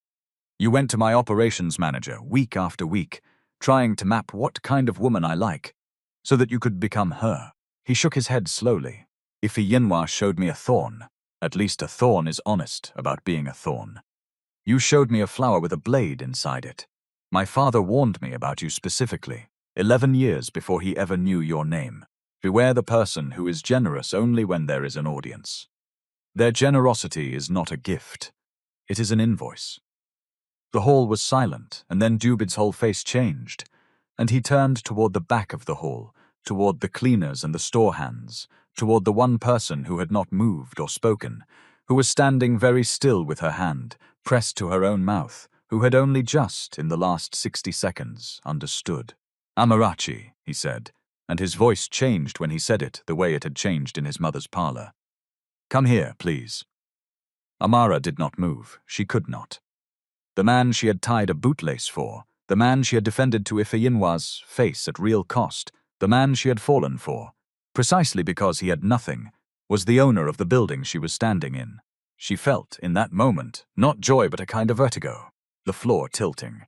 You went to my operations manager week after week, trying to map what kind of woman I like, so that you could become her. He shook his head slowly. If Yinhua showed me a thorn, at least a thorn is honest about being a thorn. You showed me a flower with a blade inside it. My father warned me about you specifically, 11 years before he ever knew your name. Beware the person who is generous only when there is an audience. Their generosity is not a gift. It is an invoice. The hall was silent, and then Dubid's whole face changed, and he turned toward the back of the hall, toward the cleaners and the store hands, toward the one person who had not moved or spoken, who was standing very still with her hand pressed to her own mouth, who had only just, in the last 60 seconds, understood. Amarachi, he said, and his voice changed when he said it the way it had changed in his mother's parlor. Come here, please. Amara did not move. She could not. The man she had tied a bootlace for, the man she had defended to Yinhua's face at real cost, the man she had fallen for, precisely because he had nothing, was the owner of the building she was standing in. She felt, in that moment, not joy but a kind of vertigo, the floor tilting.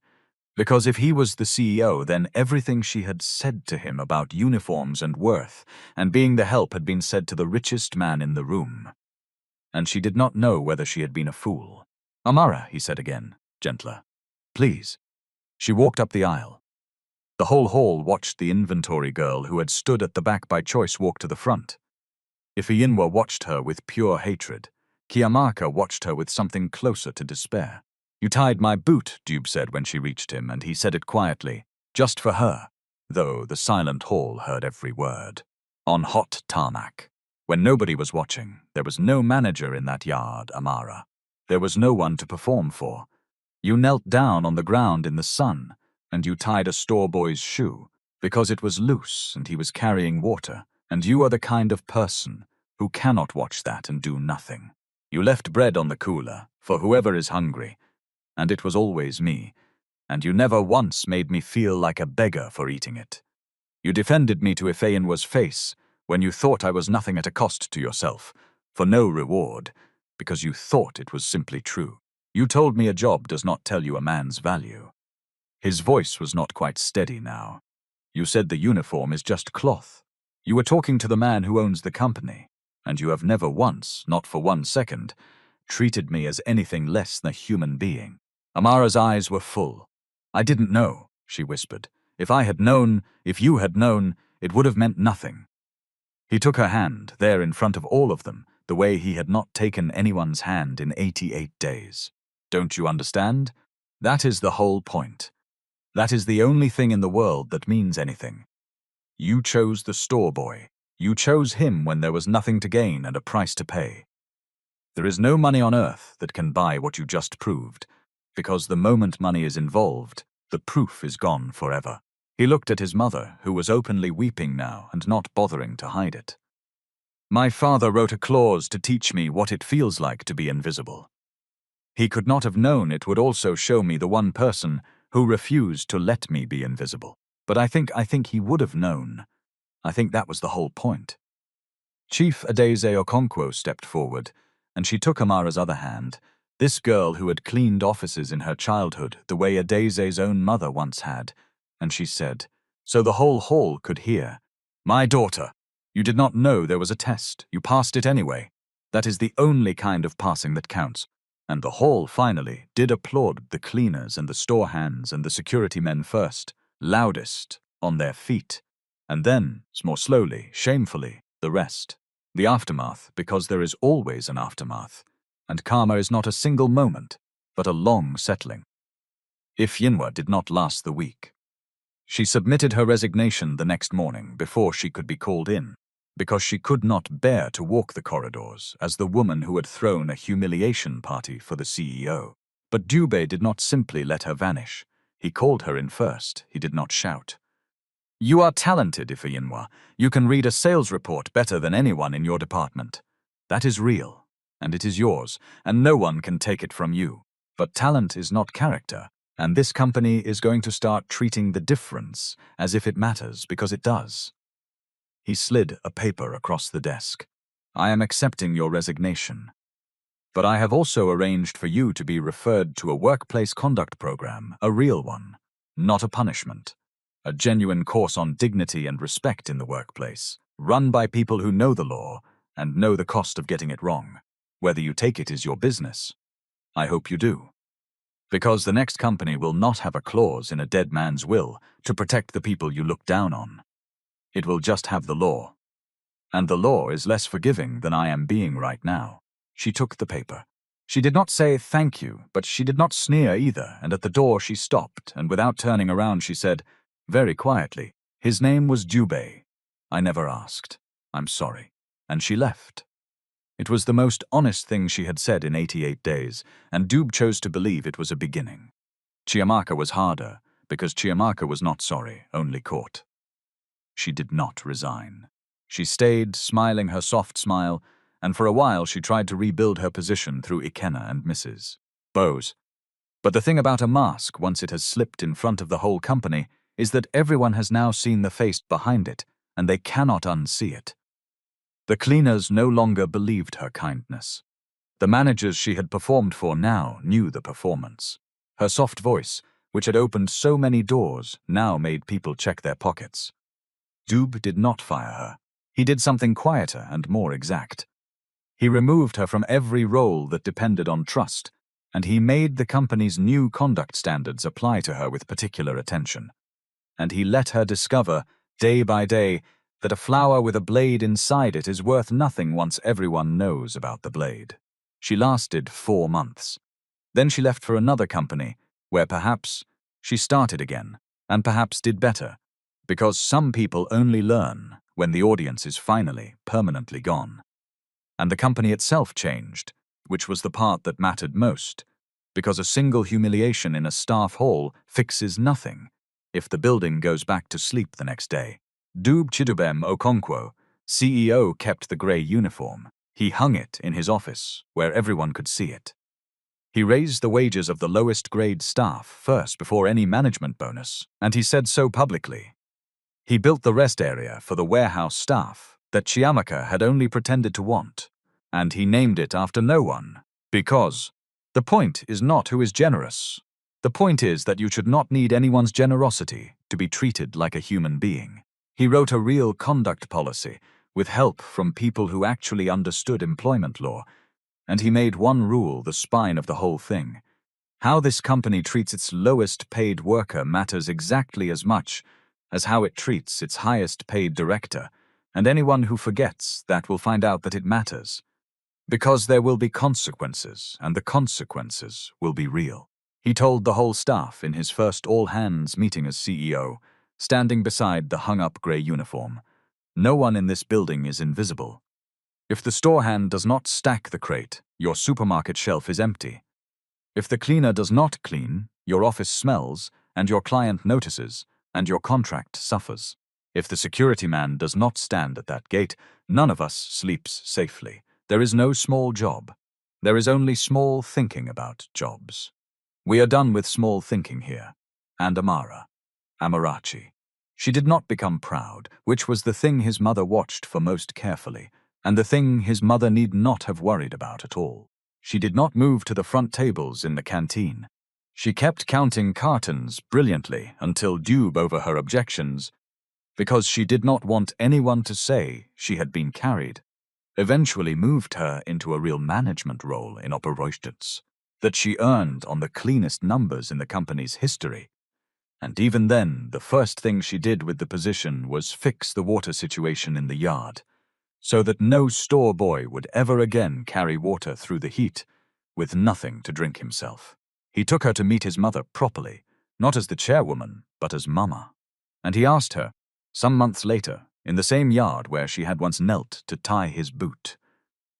Because if he was the CEO, then everything she had said to him about uniforms and worth and being the help had been said to the richest man in the room. And she did not know whether she had been a fool. Amara, he said again, gentler. Please. She walked up the aisle. The whole hall watched the inventory girl who had stood at the back by choice walk to the front. If Yinhua watched her with pure hatred, Kiyamaka watched her with something closer to despair. You tied my boot, Dube said when she reached him, and he said it quietly, just for her, though the silent hall heard every word. On hot tarmac. When nobody was watching, there was no manager in that yard, Amara. There was no one to perform for. You knelt down on the ground in the sun, and you tied a store boy's shoe, because it was loose and he was carrying water, and you are the kind of person who cannot watch that and do nothing. You left bread on the cooler, for whoever is hungry, and it was always me, and you never once made me feel like a beggar for eating it. You defended me to Yinhua's face when you thought I was nothing at a cost to yourself, for no reward, because you thought it was simply true. You told me a job does not tell you a man's value. His voice was not quite steady now. You said the uniform is just cloth. You were talking to the man who owns the company, and you have never once, not for 1 second, treated me as anything less than a human being. Amara's eyes were full. I didn't know, she whispered. If I had known, if you had known, it would have meant nothing. He took her hand, there in front of all of them, the way he had not taken anyone's hand in 88 days. Don't you understand? That is the whole point. That is the only thing in the world that means anything. You chose the store boy. You chose him when there was nothing to gain and a price to pay. There is no money on earth that can buy what you just proved, because the moment money is involved, the proof is gone forever. He looked at his mother, who was openly weeping now and not bothering to hide it. My father wrote a clause to teach me what it feels like to be invisible. He could not have known it would also show me the one person who refused to let me be invisible. But I think he would have known. I think that was the whole point. Chief Adeze Okonkwo stepped forward, and she took Amara's other hand, this girl who had cleaned offices in her childhood the way Adeze's own mother once had, and she said, so the whole hall could hear, my daughter, you did not know there was a test. You passed it anyway. That is the only kind of passing that counts. And the hall finally did applaud the cleaners and the store hands and the security men first, loudest, on their feet, and then, more slowly, shamefully, the rest. The aftermath, because there is always an aftermath, and karma is not a single moment, but a long settling. If Yinhua did not last the week. She submitted her resignation the next morning before she could be called in, because she could not bear to walk the corridors as the woman who had thrown a humiliation party for the CEO. But Dube did not simply let her vanish. He called her in first. He did not shout. You are talented, Yinhua. You can read a sales report better than anyone in your department. That is real, and it is yours, and no one can take it from you. But talent is not character, And this company is going to start treating the difference as if it matters, because it does. He slid a paper across the desk. I am accepting your resignation. But I have also arranged for you to be referred to a workplace conduct program, a real one, not a punishment. A genuine course on dignity and respect in the workplace, run by people who know the law and know the cost of getting it wrong. Whether you take it is your business. I hope you do. Because the next company will not have a clause in a dead man's will to protect the people you look down on. It will just have the law. And the law is less forgiving than I am being right now. She took the paper. She did not say thank you, but she did not sneer either, and at the door she stopped, and without turning around she said, very quietly, his name was Dubé. I never asked. I'm sorry. And she left. It was the most honest thing she had said in 88 days, and Dube chose to believe it was a beginning. Chiamaka was harder, because Chiamaka was not sorry, only caught. She did not resign. She stayed, smiling her soft smile, and for a while she tried to rebuild her position through Ikenna and Mrs. Bose. But the thing about a mask, once it has slipped in front of the whole company, is that everyone has now seen the face behind it, and they cannot unsee it. The cleaners no longer believed her kindness. The managers she had performed for now knew the performance. Her soft voice, which had opened so many doors, now made people check their pockets. Dube did not fire her. He did something quieter and more exact. He removed her from every role that depended on trust, and he made the company's new conduct standards apply to her with particular attention. And he let her discover, day by day, that a flower with a blade inside it is worth nothing once everyone knows about the blade. She lasted 4 months. Then she left for another company, where perhaps she started again, and perhaps did better, because some people only learn when the audience is finally, permanently gone. And the company itself changed, which was the part that mattered most, because a single humiliation in a staff hall fixes nothing if the building goes back to sleep the next day. Dube Chidubem Okonkwo, CEO, kept the grey uniform. He hung it in his office, where everyone could see it. He raised the wages of the lowest grade staff first before any management bonus, and he said so publicly. He built the rest area for the warehouse staff that Chiamaka had only pretended to want, and he named it after no one, because the point is not who is generous. The point is that you should not need anyone's generosity to be treated like a human being. He wrote a real conduct policy with help from people who actually understood employment law, and he made one rule the spine of the whole thing. How this company treats its lowest paid worker matters exactly as much as how it treats its highest paid director, and anyone who forgets that will find out that it matters. Because there will be consequences, and the consequences will be real. He told the whole staff in his first all-hands meeting as CEO, standing beside the hung-up grey uniform. No one in this building is invisible. If the store hand does not stack the crate, your supermarket shelf is empty. If the cleaner does not clean, your office smells, and your client notices, and your contract suffers. If the security man does not stand at that gate, none of us sleeps safely. There is no small job. There is only small thinking about jobs. We are done with small thinking here. And Amarachi. She did not become proud, which was the thing his mother watched for most carefully, and the thing his mother need not have worried about at all. She did not move to the front tables in the canteen. She kept counting cartons brilliantly until Dube over her objections, because she did not want anyone to say she had been carried, eventually moved her into a real management role in operations that she earned on the cleanest numbers in the company's history. And even then, the first thing she did with the position was fix the water situation in the yard, so that no store boy would ever again carry water through the heat with nothing to drink himself. He took her to meet his mother properly, not as the chairwoman, but as Mama. And he asked her, some months later, in the same yard where she had once knelt to tie his boot,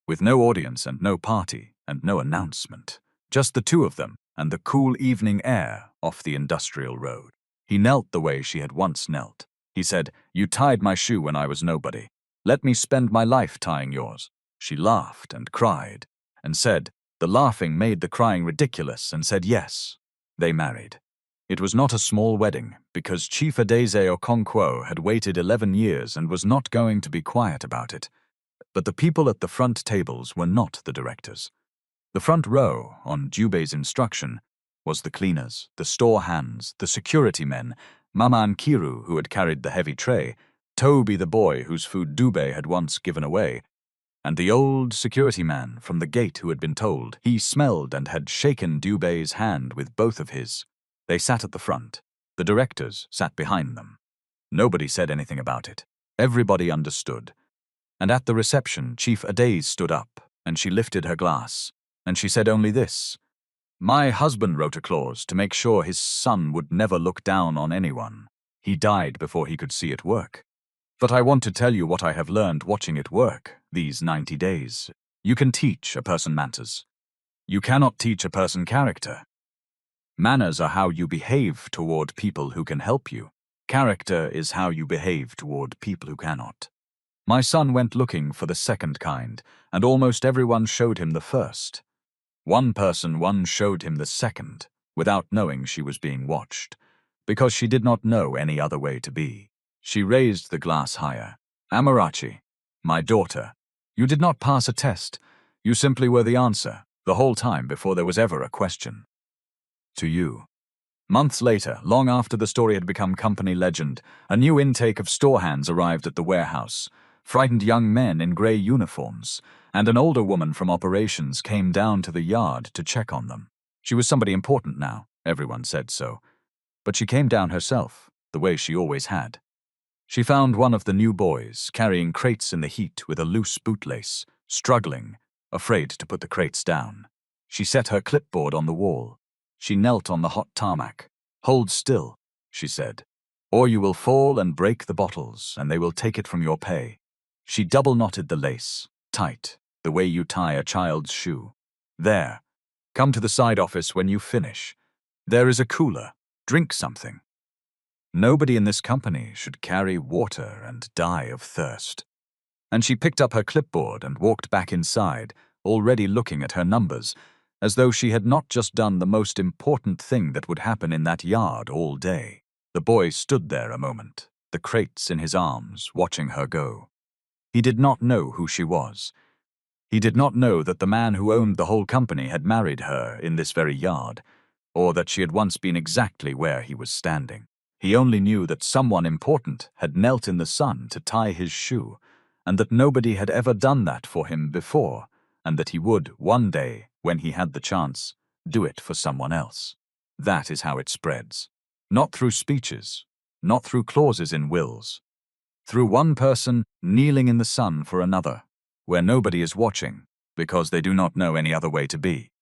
with no audience and no party and no announcement, just the two of them and the cool evening air off the industrial road. He knelt the way she had once knelt. He said, "You tied my shoe when I was nobody. Let me spend my life tying yours." She laughed and cried and said, the laughing made the crying ridiculous, and said yes. They married. It was not a small wedding, because Chief Adeze Okonkwo had waited 11 years and was not going to be quiet about it. But the people at the front tables were not the directors. The front row, on Jube's instruction, was the cleaners, the store hands, the security men, Mama Nkiru, who had carried the heavy tray, Toby the boy whose food Dube had once given away, and the old security man from the gate who had been told he smelled and had shaken Dube's hand with both of his. They sat at the front. The directors sat behind them. Nobody said anything about it. Everybody understood. And at the reception, Chief Adeze stood up, and she lifted her glass, and she said only this: "My husband wrote a clause to make sure his son would never look down on anyone. He died before he could see it work. But I want to tell you what I have learned watching it work these 90 days. You can teach a person manners. You cannot teach a person character. Manners are how you behave toward people who can help you. Character is how you behave toward people who cannot. My son went looking for the second kind, and almost everyone showed him the first. One person showed him the second, without knowing she was being watched, because she did not know any other way to be. She raised the glass higher. Amarachi, my daughter, you did not pass a test. You simply were the answer, the whole time before there was ever a question. To you." Months later, long after the story had become company legend, a new intake of store hands arrived at the warehouse. Frightened young men in grey uniforms, and an older woman from operations came down to the yard to check on them. She was somebody important now, everyone said so. But she came down herself, the way she always had. She found one of the new boys carrying crates in the heat with a loose bootlace, struggling, afraid to put the crates down. She set her clipboard on the wall. She knelt on the hot tarmac. "Hold still," she said, "or you will fall and break the bottles, and they will take it from your pay." She double-knotted the lace, tight, the way you tie a child's shoe. "There. Come to the side office when you finish. There is a cooler. Drink something. Nobody in this company should carry water and die of thirst." And she picked up her clipboard and walked back inside, already looking at her numbers, as though she had not just done the most important thing that would happen in that yard all day. The boy stood there a moment, the crates in his arms, watching her go. He did not know who she was. He did not know that the man who owned the whole company had married her in this very yard, or that she had once been exactly where he was standing. He only knew that someone important had knelt in the sun to tie his shoe, and that nobody had ever done that for him before, and that he would, one day, when he had the chance, do it for someone else. That is how it spreads. Not through speeches, not through clauses in wills. Through one person kneeling in the sun for another, where nobody is watching, because they do not know any other way to be.